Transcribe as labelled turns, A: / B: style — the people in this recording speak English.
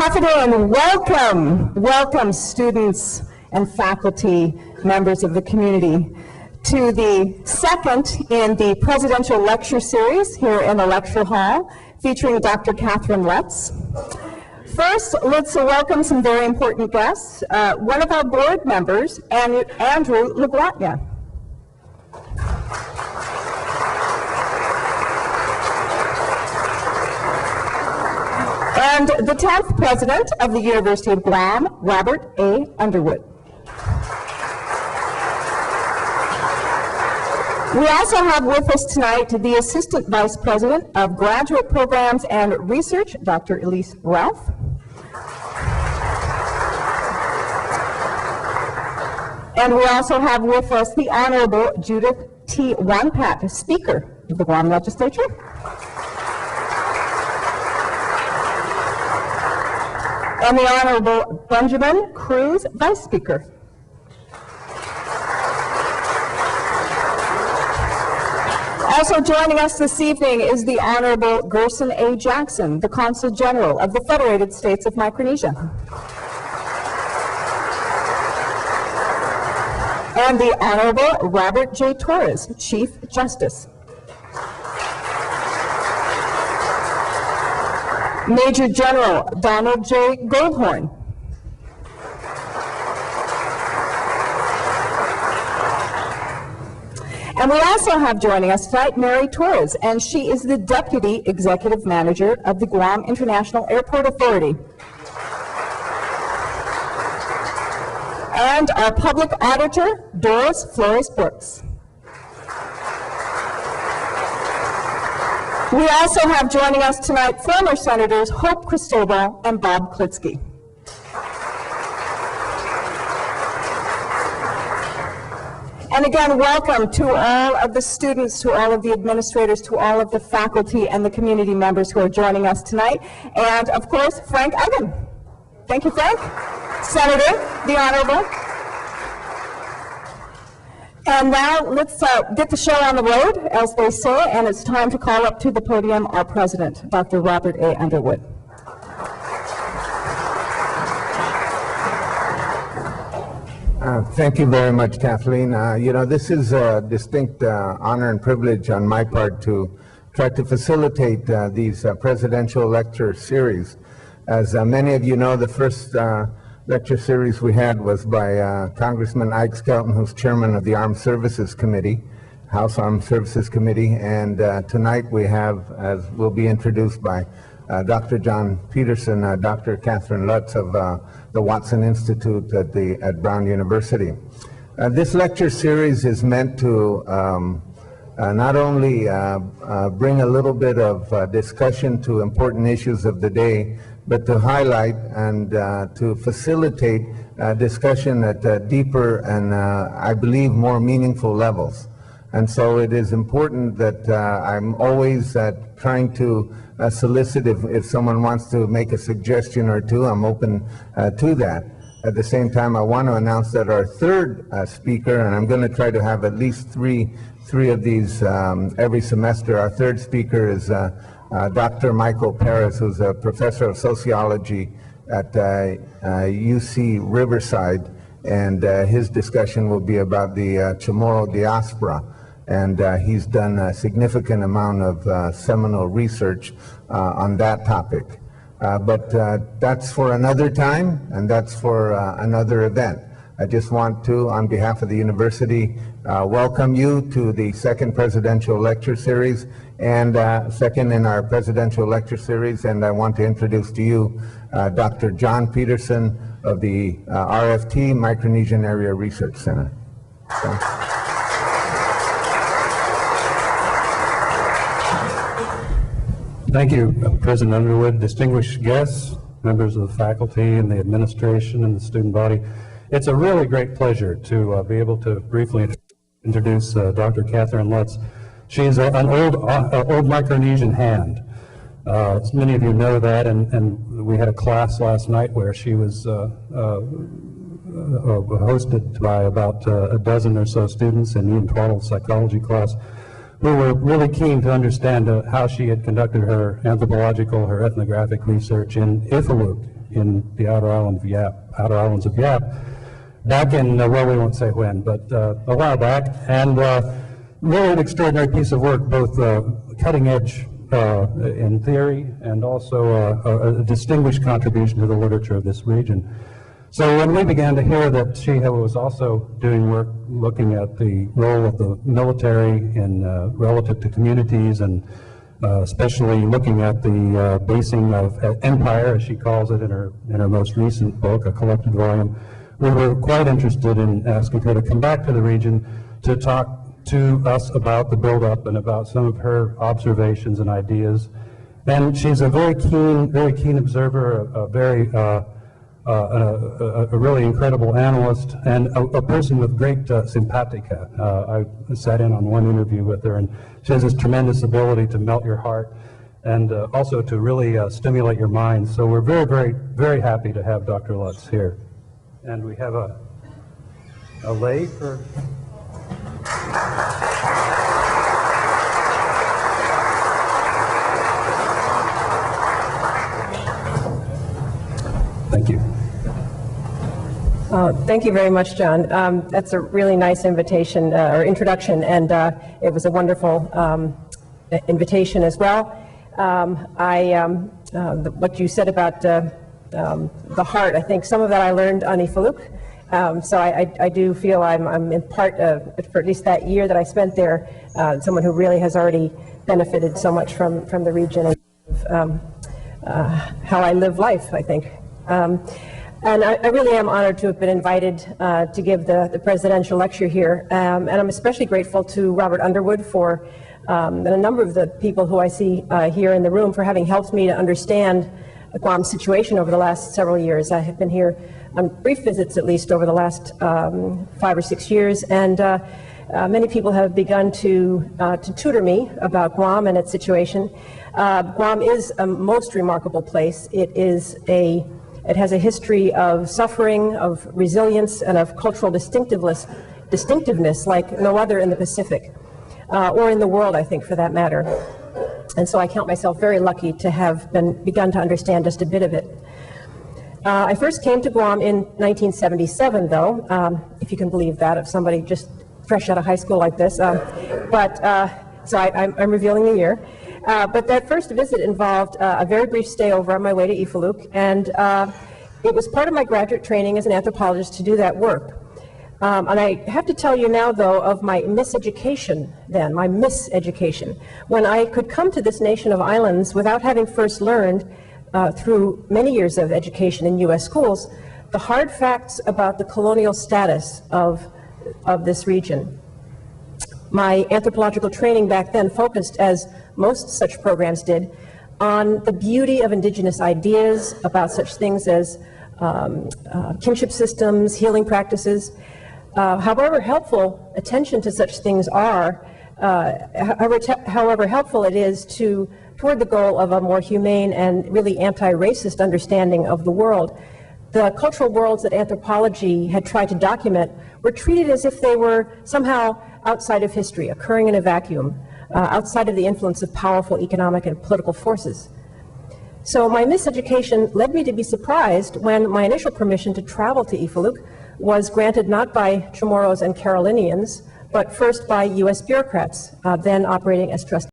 A: Hafidin, welcome, welcome students and faculty, members of the community, to the second in the Presidential Lecture Series here in the lecture hall, featuring Dr. Catherine Lutz. First, let's welcome some very important guests. One of our board members, Andrew LeGlatnia. And the 10th president of the University of Guam, Robert A. Underwood. We also have with us tonight the Assistant Vice President of Graduate Programs and Research, Dr. Elise Ralph. And we also have with us the Honorable Judith T. Wanpat, Speaker of the Guam Legislature. And the Honorable Benjamin Cruz, Vice Speaker. Also joining us this evening is the Honorable Gerson A. Jackson, the Consul General of the Federated States of Micronesia. And the Honorable Robert J. Torres, Chief Justice. Major General Donald J. Goldhorn. And we also have joining us tonight Mary Torres, and she is the Deputy Executive Manager of the Guam International Airport Authority. And our Public Auditor, Doris Flores Brooks. We also have joining us tonight former Senators Hope Cristobal and Bob Klitsky. And again, welcome to all of the students, to all of the administrators, to all of the faculty and the community members who are joining us tonight. And of course, Frank Egan. Thank you, Frank. Senator, the Honorable. And now let's get the show on the road, as they say, and it's time to call up to the podium our president, Dr. Robert A. Underwood.
B: Thank you very much, Kathleen. You know, this is a distinct honor and privilege on my part to try to facilitate these presidential lecture series. As many of you know, the first lecture series we had was by Congressman Ike Skelton, who's chairman of the Armed Services Committee, House Armed Services Committee, and tonight we have, as will be introduced by Dr. John Peterson, Dr. Catherine Lutz of the Watson Institute at Brown University. This lecture series is meant to not only bring a little bit of discussion to important issues of the day, but to highlight and to facilitate discussion at deeper and I believe more meaningful levels. And so it is important that I'm always trying to solicit if someone wants to make a suggestion or two, I'm open to that. At the same time, I want to announce that our third speaker, and I'm going to try to have at least three of these every semester. Our third speaker is Dr. Michael Perez, who's a professor of sociology at UC Riverside, and his discussion will be about the Chamorro diaspora. And he's done a significant amount of seminal research on that topic. But that's for another time, and that's for another event. I just want to, on behalf of the university, welcome you to the second presidential lecture series, and second in our presidential lecture series, and I want to introduce to you Dr. John Peterson of the RFT, Micronesian Area Research Center. So.
C: Thank you, President Underwood, distinguished guests, members of the faculty and the administration and the student body. It's a really great pleasure to be able to briefly introduce Dr. Catherine Lutz. She is an old Micronesian hand. Many of you know that, and we had a class last night where she was hosted by about a dozen or so students in Ian Twaddle's psychology class, who were really keen to understand how she had conducted her anthropological, her ethnographic research in Iqaluit, in the outer islands of Yap, back in, well, we won't say when, but a while back, and really an extraordinary piece of work, both cutting edge in theory and also a distinguished contribution to the literature of this region. So when we began to hear that she was also doing work looking at the role of the military in relative to communities, and especially looking at the basing of empire, as she calls it in her most recent book, a collected volume, we were quite interested in asking her to come back to the region to talk to us about the build-up and about some of her observations and ideas. And she's a very keen observer, a really incredible analyst, and a person with great simpatica. I sat in on one interview with her, and she has this tremendous ability to melt your heart and also to really stimulate your mind. So we're very, very, very happy to have Dr. Lutz here. And we have a lei for... Thank you.
D: Thank you very much, John. That's a really nice invitation or introduction, and it was a wonderful invitation as well. What you said about the heart, I think some of that I learned on Ifaluk. So I do feel I'm in part, for at least that year that I spent there, someone who really has already benefited so much from the region and how I live life, I think. And I really am honored to have been invited to give the presidential lecture here. And I'm especially grateful to Robert Underwood and a number of the people who I see here in the room for having helped me to understand the Guam situation over the last several years. I have been here on brief visits, at least, over the last 5 or 6 years, and many people have begun to tutor me about Guam and its situation. Guam is a most remarkable place. It has a history of suffering, of resilience, and of cultural distinctiveness like no other in the Pacific, or in the world, I think, for that matter. And so I count myself very lucky to have begun to understand just a bit of it. I first came to Guam in 1977, though, if you can believe that, of somebody just fresh out of high school like this. So I'm revealing the year. But that first visit involved a very brief stay over on my way to Ifaluk, and it was part of my graduate training as an anthropologist to do that work. And I have to tell you now, though, of my miseducation then, my miseducation, when I could come to this nation of islands without having first learned, through many years of education in U.S. schools, the hard facts about the colonial status of this region. My anthropological training back then focused, as most such programs did, on the beauty of indigenous ideas about such things as kinship systems, healing practices. However helpful attention to such things are, however helpful it is toward the goal of a more humane and really anti-racist understanding of the world, the cultural worlds that anthropology had tried to document were treated as if they were somehow outside of history, occurring in a vacuum, outside of the influence of powerful economic and political forces. So my miseducation led me to be surprised when my initial permission to travel to Ifaluk was granted not by Chamorros and Carolinians, but first by U.S. bureaucrats, then operating as trustees.